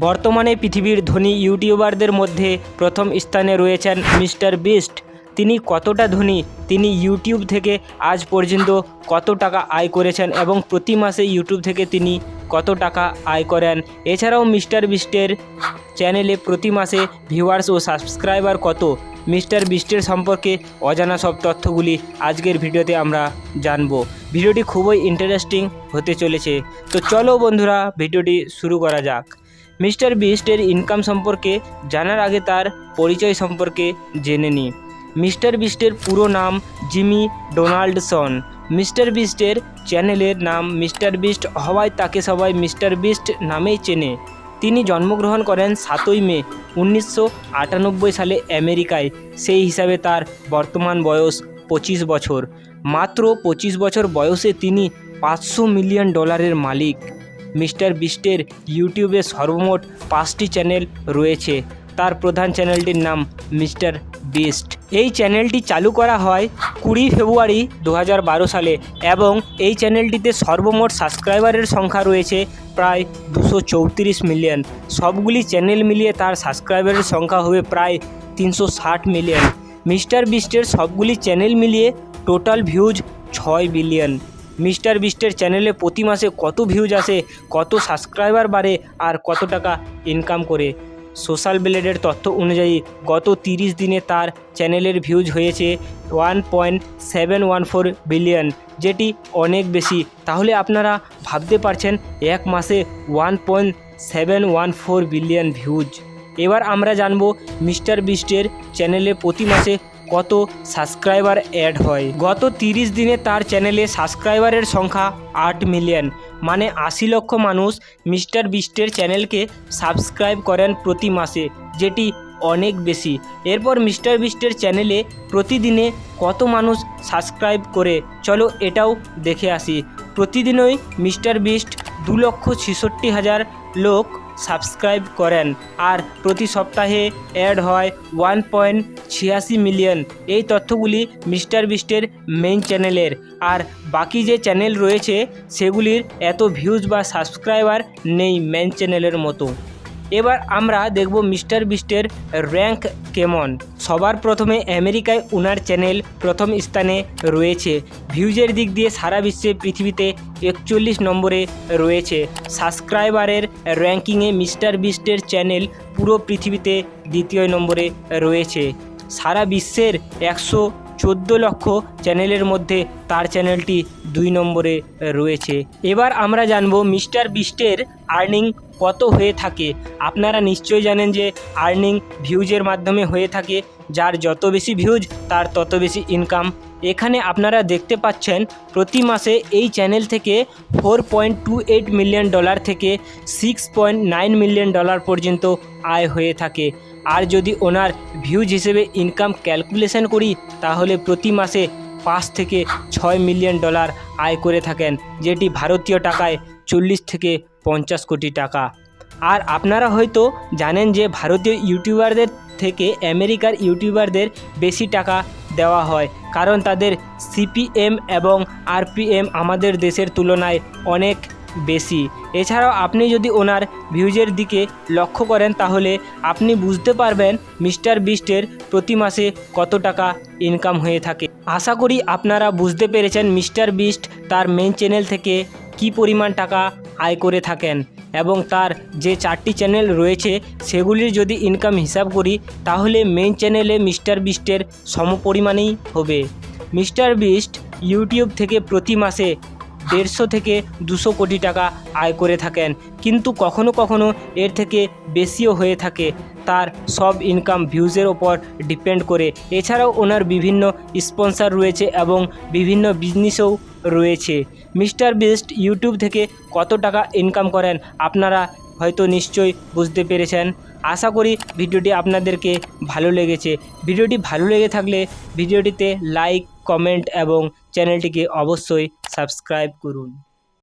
বর্তমানে পৃথিবীর ধনী ইউটিউবারদের মধ্যে প্রথম স্থানে রয়েছেন মিস্টার বিস্ট। তিনি কতটা ধনী, তিনি ইউটিউব থেকে আজ পর্যন্ত কত টাকা আয় করেছেন এবং প্রতি মাসে ইউটিউব থেকে তিনি কত টাকা আয় করেন, এছাড়াও মিস্টার বিস্টের চ্যানেলে প্রতি মাসে ভিউয়ার্স ও সাবস্ক্রাইবার কত, মিস্টার বিস্টের সম্পর্কে অজানা সব তথ্যগুলি আজকের ভিডিওতে আমরা জানব। ভিডিওটি খুবই ইন্টারেস্টিং হতে চলেছে, তো চলো বন্ধুরা ভিডিওটি শুরু করা যাক। মিস্টার বিস্টের ইনকাম সম্পর্কে জানার আগে তার পরিচয় সম্পর্কে জেনে নিই। মিস্টার বিস্টের পুরো নাম জিমি ডোনাল্ডসন। মিস্টার বিস্টের চ্যানেলের নাম মিস্টার বিস্ট হওয়ায় তাকে সবাই মিস্টার বিস্ট নামেই চেনে। তিনি জন্মগ্রহণ করেন 7ই মে 1998 সালে আমেরিকায়। সেই হিসাবে তার বর্তমান বয়স 25 বছর। মাত্র 25 বছর বয়সে তিনি $500 মিলিয়ন মালিক। মিস্টার বিস্টের ইউটিউবে সর্বমোট 5টি চ্যানেল রয়েছে। তার প্রধান চ্যানেলটির নাম মিস্টার বিস্ট। এই চ্যানেলটি চালু করা হয় 20 ফেব্রুয়ারি 2012 সালে এবং এই চ্যানেলটিতে সর্বমোট সাবস্ক্রাইবারের সংখ্যা রয়েছে প্রায় 234 মিলিয়ন। সবগুলি চ্যানেল মিলিয়ে তার সাবস্ক্রাইবারের সংখ্যা হবে প্রায় 360 মিলিয়ন। মিস্টার বিস্টের সবগুলি চ্যানেল মিলিয়ে টোটাল ভিউজ 6 বিলিয়ন। মিস্টার বিস্টের চ্যানেলে প্রতি মাসে কত ভিউজ আসে, কত সাবস্ক্রাইবার বাড়ে আর কত টাকা ইনকাম করে। সোশ্যাল ব্লেডের তথ্য অনুযায়ী গত 30 দিনে তার চ্যানেলের ভিউজ হয়েছে 1.714 বিলিয়ন, যেটি অনেক বেশি। তাহলে আপনারা ভাবতে পারছেন এক মাসে 1.714 বিলিয়ন ভিউজ। এবার আমরা জানব মিস্টার বিস্টের চ্যানেলে প্রতি মাসে কত সাবস্ক্রাইবার অ্যাড হয়। গত 30 দিনে তার চ্যানেলে সাবস্ক্রাইবারের সংখ্যা 8 মিলিয়ন, মানে 80 লক্ষ মানুষ মিস্টার বিস্টের চ্যানেলকে সাবস্ক্রাইব করেন প্রতি মাসে, যেটি অনেক বেশি। এরপর মিস্টার বিস্টের চ্যানেলে প্রতিদিনে কত মানুষ সাবস্ক্রাইব করে, চলো এটাও দেখে আসি। প্রতিদিনই মিস্টার বিস্ট 2,66,000 লোক সাবস্ক্রাইব করেন আর প্রতি সপ্তাহে অ্যাড হয় 1.86 মিলিয়ন। এই তথ্যগুলি মিস্টার বিস্টের মেইন চ্যানেলের, আর বাকি যে চ্যানেল রয়েছে সেগুলির এত ভিউজ বা সাবস্ক্রাইবার নেই মেইন চ্যানেলের মতো। এবার আমরা দেখব মিস্টার বিস্টের র্যাঙ্ক কেমন। সবার প্রথমে আমেরিকায় ওনার চ্যানেল প্রথম স্থানে রয়েছে। ভিউজের দিক দিয়ে সারা বিশ্বে পৃথিবীতে 41 নম্বরে রয়েছে। সাবস্ক্রাইবারের র্যাঙ্কিংয়ে মিস্টার বিস্টের চ্যানেল পুরো পৃথিবীতে দ্বিতীয় নম্বরে রয়েছে। সারা বিশ্বের 114 লক্ষ চ্যানেলের মধ্যে তার চ্যানেলটি 2 নম্বরে রয়েছে। এবার আমরা জানব মিস্টার বিস্টের আর্নিং কত হয়ে থাকে। আপনারা নিশ্চয়ই জানেন যে আর্নিং ভিউজের মাধ্যমে হয়ে থাকে। যার যত বেশি ভিউজ তার তত বেশি ইনকাম। এখানে আপনারা দেখতে পাচ্ছেন প্রতি মাসে এই চ্যানেল থেকে $4.28 মিলিয়ন থেকে $6.9 মিলিয়ন পর্যন্ত আয় হয়ে থাকে। আর যদি ওনার ভিউজ হিসেবে ইনকাম ক্যালকুলেশন করি তাহলে প্রতি মাসে 5 থেকে 6 মিলিয়ন আয় করে থাকেন, যেটি ভারতীয় টাকায় 40 থেকে 50 কোটি টাকা। আর আপনারা হয়তো জানেন যে ভারতীয় ইউটিউবারদের থেকে আমেরিকার ইউটিউবারদের বেশি টাকা দেওয়া হয়, কারণ তাদের সিপিএম এবং আরপিএম আমাদের দেশের তুলনায় অনেক বেশি। এছাড়াও আপনি যদি ওনার ভিউজের দিকে লক্ষ্য করেন তাহলে আপনি বুঝতে পারবেন মিস্টার বিস্টের প্রতি মাসে কত টাকা ইনকাম হয়ে থাকে। আশা করি আপনারা বুঝতে পেরেছেন মিস্টার বিস্ট তার মেইন চ্যানেল থেকে কি পরিমাণ টাকা আয় করে থাকেন এবং তার যে 4টি চ্যানেল রয়েছে সেগুলির যদি ইনকাম হিসাব করি তাহলে মেইন চ্যানেলে মিস্টার বিস্টের সমপরিমাণেই হবে। মিস্টার বিস্ট ইউটিউব থেকে প্রতি মাসে 150 থেকে 200 কোটি টাকা আয় করে থাকেন, কিন্তু কখনো কখনো এর থেকে বেশিও হয়ে থাকে। তার সব ইনকাম ভিউজের ওপর ডিপেন্ড করে। এছাড়াও ওনার বিভিন্ন স্পন্সর রয়েছে এবং বিভিন্ন বিজনেসও রয়েছে। মিস্টার বিস্ট ইউটিউব থেকে কত টাকা ইনকাম করেন আপনারা হয়তো নিশ্চয়ই বুঝতে পেরেছেন। আশা করি ভিডিওটি আপনাদেরকে ভালো লেগেছে। ভিডিওটি ভালো লেগে থাকলে ভিডিওটিতে লাইক, কমেন্ট এবং চ্যানেলটিকে অবশ্যই সাবস্ক্রাইব করুন।